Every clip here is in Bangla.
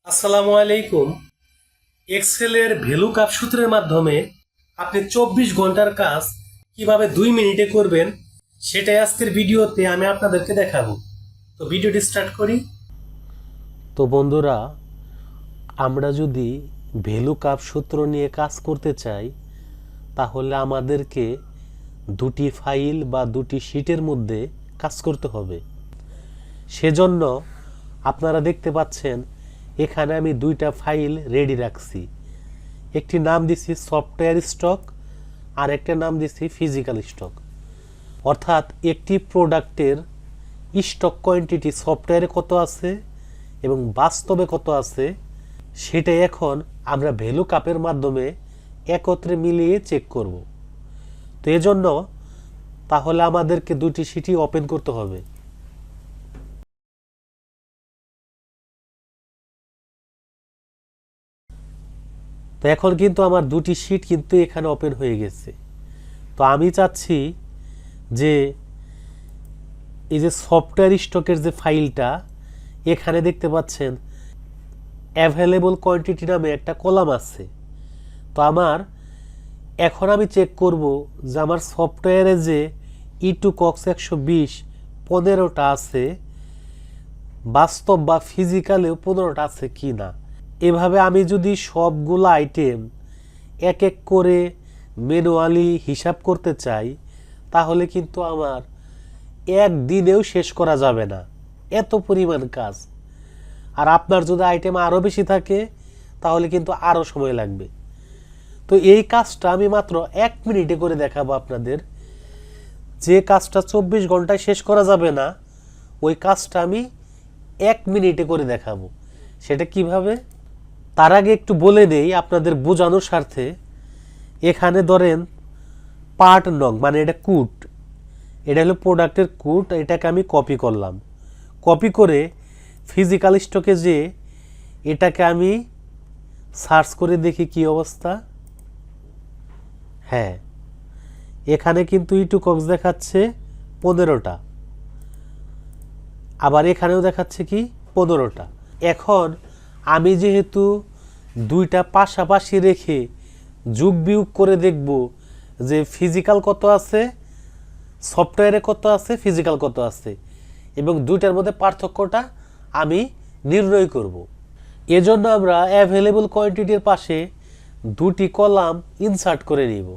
আসসালামু আলাইকুম। এক্সেলের ভ্যালু কাপ সূত্রের মাধ্যমে আপনি 24 ঘন্টার কাজ কিভাবে 2 মিনিটে করবেন সেটাই আজকের ভিডিওতে আমি আপনাদেরকে দেখাবো। তো ভিডিওটি স্টার্ট করি। তো বন্ধুরা, আমরা যদি ভ্যালু কাপ সূত্র নিয়ে কাজ করতে চাই তাহলে আমাদেরকে দুটি ফাইল বা দুটি শীটের মধ্যে কাজ করতে হবে। সেজন্য আপনারা দেখতে পাচ্ছেন এখানে আমি দুইটা ফাইল রেডি রাখছি। একটি নাম দিছি সফটওয়্যার স্টক আর একটা নাম দিছি ফিজিক্যাল স্টক। অর্থাৎ একটি প্রোডাক্টের স্টক কোয়ান্টিটি সফটওয়্যারে কত আছে এবং বাস্তবে কত আছে সেটাই এখন আমরা ভ্যালু কাপের মাধ্যমে একত্রে মিলিয়ে চেক করব। তো এজন্য তাহলে আমাদেরকে দুটি শিটই ওপেন করতে হবে। তো এখন কিন্তু আমার দুটি শিট কিন্তু এখানে ওপেন হয়ে গেছে। তো আমি চাচ্ছি যে এই যে সফটওয়্যার স্টকের যে ফাইলটা এখানে দেখতে পাচ্ছেন অ্যাভেলেবল কোয়ান্টিটি নামে একটা কলাম আছে। তো এখন আমি চেক করব যে আমার সফটওয়্যারে যে E2COX 120 15টা আছে বাস্তব বা ফিজিক্যালেও 15টা আছে কি না। এভাবে আমি যদি সবগুলো আইটেম এক এক করে ম্যানুয়ালি হিসাব করতে চাই তাহলে কিন্তু আমার একদিনেও শেষ করা যাবে না, এত পরিমাণ কাজ। আর আপনার যদি আইটেম আরও বেশি থাকে তাহলে কিন্তু আরও সময় লাগবে। তো এই কাজটা আমি মাত্র 1 মিনিটে করে দেখাবো আপনাদের। যে কাজটা 24 ঘন্টায় শেষ করা যাবে না ওই কাজটা আমি 1 মিনিটে করে দেখাবো। সেটা কিভাবে, তার আগে একটু বলে দেই আপনাদের বোঝানোর স্বার্থে। এখানে ধরেন পার্ট নং মানে এটা কোড, এটা হলো প্রোডাক্টের কোড, এটাকে আমি কপি করলাম। কপি করে ফিজিক্যাল স্টকে যে এটাকে আমি সার্চ করে দেখি কি অবস্থা। হ্যাঁ, এখানে কিন্তু E2COX দেখাচ্ছে 15টা, আবার এখানেও দেখাচ্ছে কি 15টা। এখন আমি যেহেতু দুইটা পাশাপাশি রেখে যোগ বিয়োগ করে দেখব যে ফিজিক্যাল কত আছে, সফটওয়্যারে কত আছে, ফিজিক্যাল কত আছে এবং দুইটার মধ্যে পার্থক্যটা আমি নির্ণয় করব। এজন্য আমরা অ্যাভেলেবল কোয়ান্টিটির পাশে দুটি কলাম ইনসার্ট করে নিব।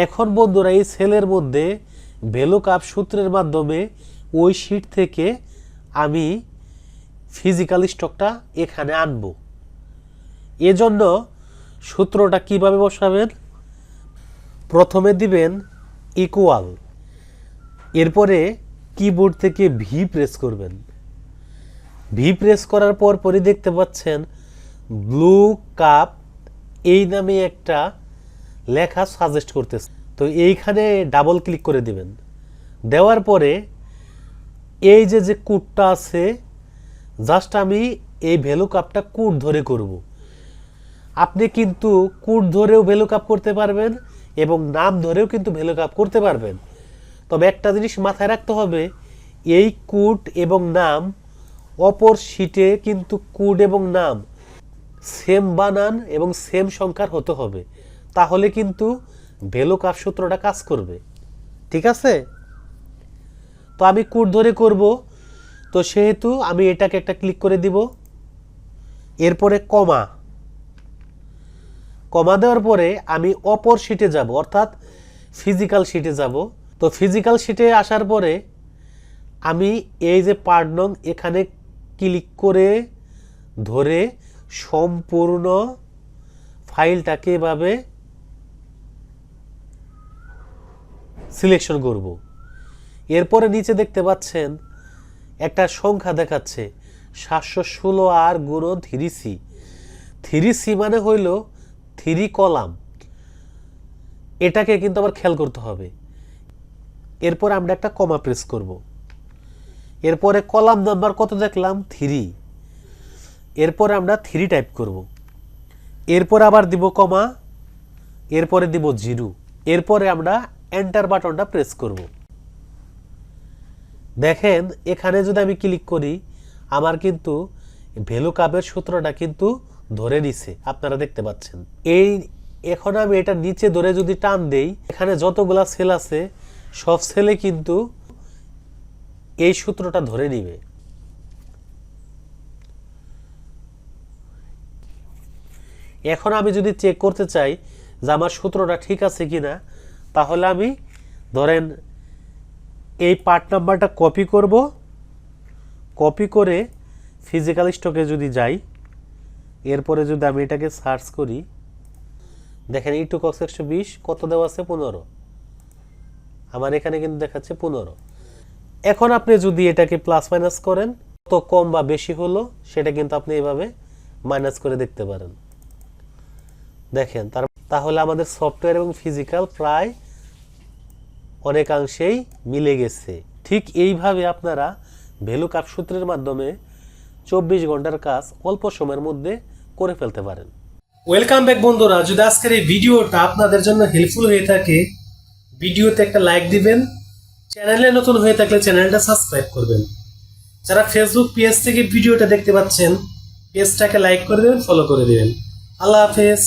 এখন বন্ধুরা এই সেলের মধ্যে ভ্যালু কাপ সূত্রের মাধ্যমে ওই শিট থেকে আমি ফিজিক্যাল স্টকটা এখানে আনব। এজন্য সূত্রটা কিভাবে বসাবেন, প্রথমে দিবেন ইকুয়াল, এরপরে কিবোর্ড থেকে ভি প্রেস করবেন। ভি প্রেস করার পরই দেখতে পাচ্ছেন ব্লু কাপ এই নামে একটা লেখা সাজেস্ট করতেছে। তো এইখানে ডাবল ক্লিক করে দিবেন। দেওয়ার পরে এই যে কোডটা আছে জাস্ট আমি এই ভ্যালু কাপটা কোড ধরে করব। আপনি কিন্তু কোড ধরেও ভ্যালু কাপ করতে পারবেন এবং নাম ধরেও কিন্তু ভ্যালু কাপ করতে পারবেন। তবে একটা জিনিস মাথায় রাখতে হবে, এই কোড এবং নাম অপর শিটে কিন্তু কোড এবং নাম সেম বানান এবং সেম সংখ্যার হতে হবে, তাহলে কিন্তু ভ্যালু কাপ সূত্রটা কাজ করবে। ঠিক আছে? তো আমি কোড ধরে করব, তো সেহেতু আমি এটাকে একটা ক্লিক করে দিব। এরপরে কমা, কমা দেওয়ার পরে আমি অপর শিটে যাব, অর্থাৎ ফিজিক্যাল শিটে যাব। তো ফিজিক্যাল শিটে আসার পরে আমি এই যে পার্ট নং এখানে ক্লিক করে ধরে সম্পূর্ণ ফাইলটাকে এভাবে সিলেকশন করব। এরপরে নিচে দেখতে পাচ্ছেন একটা সংখ্যা দেখাচ্ছে 716 আর গুণন 3C। 3C মানে হইল 3 কলাম, এটাকে কিন্তু আবার খেয়াল করতে হবে। এরপর আমরা একটা কমা প্রেস করব। এরপরে কলাম নাম্বার কত দেখলাম 3, এরপরে আমরা 3 টাইপ করব। এরপর আবার দিব কমা, এরপরে দিব 0, এরপরে আমরা এন্টার বাটনটা প্রেস করব। দেখেন এখানে যদি আমি ক্লিক করি আমার কিন্তু ভ্যালু কাপের সূত্রটা কিন্তু ধরে নিছে, আপনারা দেখতে পাচ্ছেন। এখন আমি এটা নিচে ধরে যদি টান দেই, এখানে যতগুলা সেল আছে সব সেলে কিন্তু এই সূত্রটা ধরে নিবে। এখন আমি যদি চেক করতে চাই যে আমার সূত্রটা ঠিক আছে কিনা, তাহলে আমি ধরেন এই পার্ট নাম্বারটা কপি করব, কপি করে ফিজিক্যাল স্টকে যদি যাই, এরপরে যদি আমি এটাকে সার্চ করি, দেখেন ইটু কক্স 120 কত দেওয়া আছে 15, আমার এখানে কিন্তু দেখাচ্ছে 15। এখন আপনি যদি এটাকে প্লাস মাইনাস করেন, কত কম বা বেশি হলো সেটা কিন্তু আপনি এভাবে মাইনাস করে দেখতে পারেন। দেখেন তাহলে আমাদের সফটওয়্যার এবং ফিজিক্যাল প্রায় অনেকাংশেই মিলে গেছে। ঠিক এইভাবে আপনারা ভ্যালু কাপ সূত্রের মাধ্যমে 24 ঘন্টার কাজ অল্প সময়ের মধ্যে করে ফেলতে পারেন। ওয়েলকাম ব্যাক বন্ধুরা, যদি আজকের এই ভিডিওটা আপনাদের জন্য হেল্পফুল হয়ে থাকে, ভিডিওতে একটা লাইক দিবেন, চ্যানেলে নতুন হয়ে থাকলে চ্যানেলটা সাবস্ক্রাইব করবেন। যারা ফেসবুক পেজ থেকে ভিডিওটা দেখতে পাচ্ছেন, পেজটাকে লাইক করে দেবেন, ফলো করে দেবেন। আল্লাহ হাফেজ।